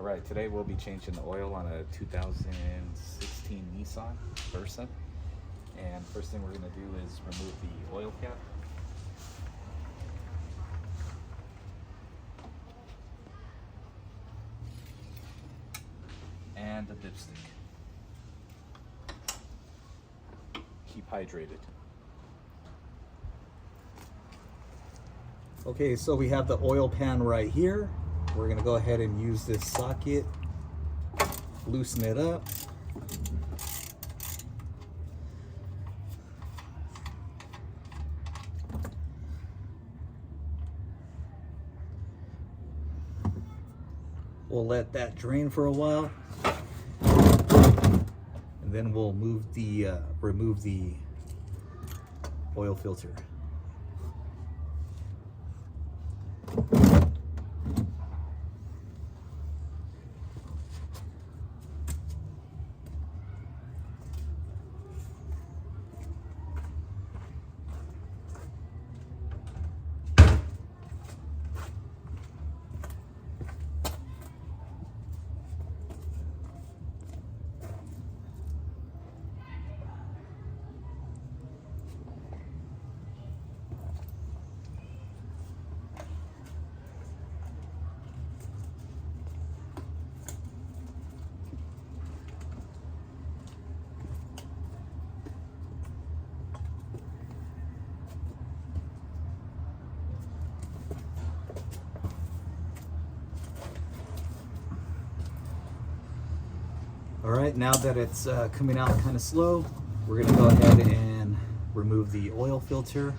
All right, today we'll be changing the oil on a 2016 Nissan Versa. And first thing we're going to do is remove the oil cap. And the dipstick. Keep hydrated. Okay, so we have the oil pan right here. We're gonna go ahead and use this socket, loosen it up. We'll let that drain for a while. And then we'll remove the oil filter. All right, now that it's coming out kind of slow, we're gonna go ahead and remove the oil filter.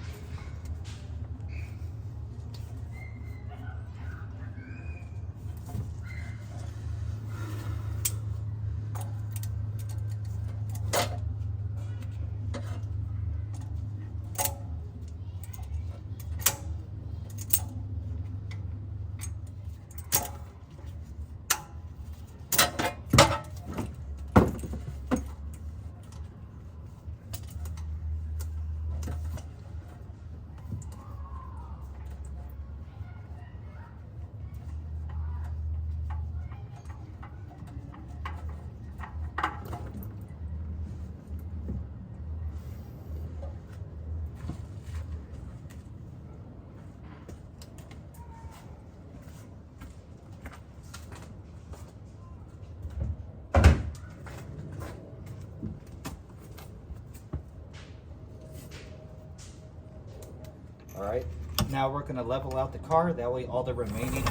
All right, now we're gonna level out the car. That way all the remaining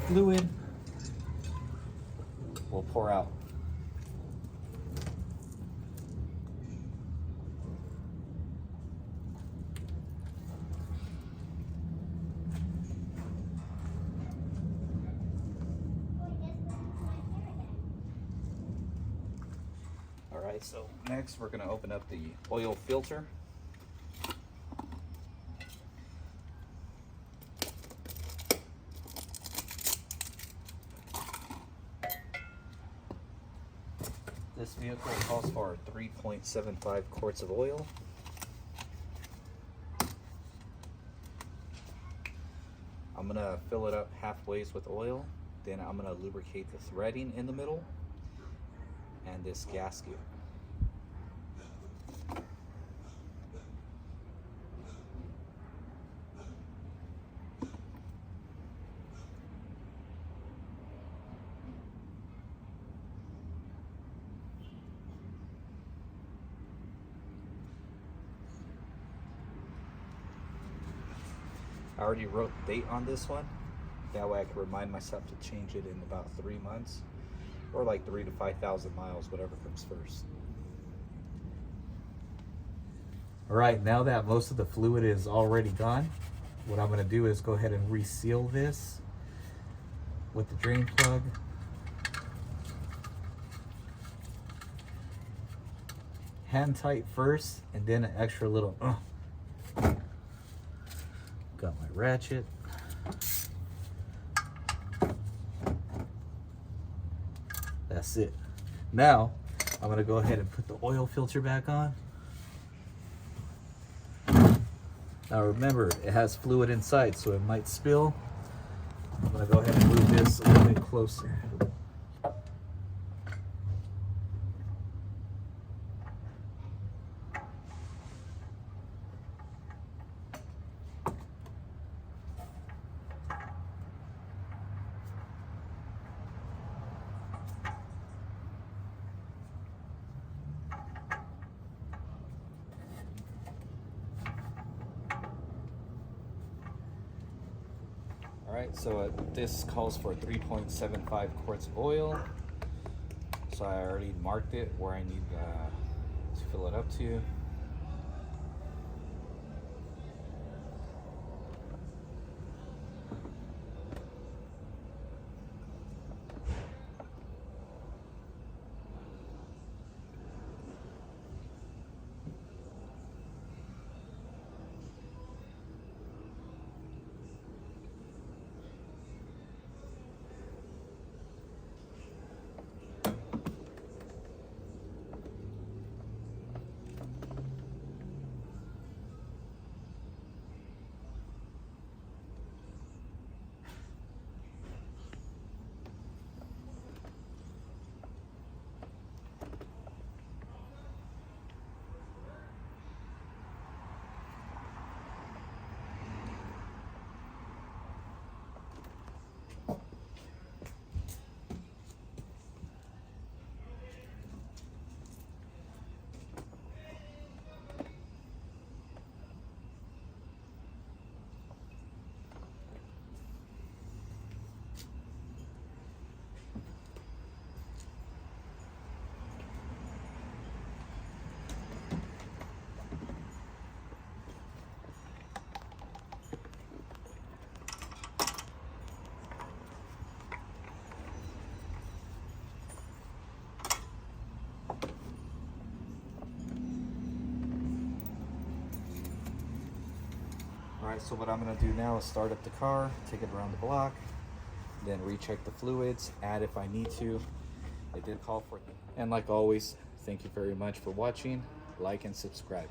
fluid will pour out. All right, so next we're gonna open up the oil filter. This vehicle calls for 3.75 quarts of oil. I'm gonna fill it up halfway with oil. Then I'm gonna lubricate the threading in the middle and this gasket. I already wrote the date on this one. That way I can remind myself to change it in about 3 months, or like 3,000 to 5,000 miles, whatever comes first. All right, now that most of the fluid is already gone, what I'm gonna do is go ahead and reseal this with the drain plug. Hand tight first, and then an extra little got my ratchet. That's it. Now I'm gonna go ahead and put the oil filter back on. Now remember, it has fluid inside, so it might spill. I'm gonna go ahead and move this a little bit closer. Alright, so this calls for 3.75 quarts of oil. So I already marked it where I need to fill it up to. Alright, so what I'm going to do now is start up the car, take it around the block, then recheck the fluids, add if I need to. It did call for it. And like always, thank you very much for watching. Like and subscribe.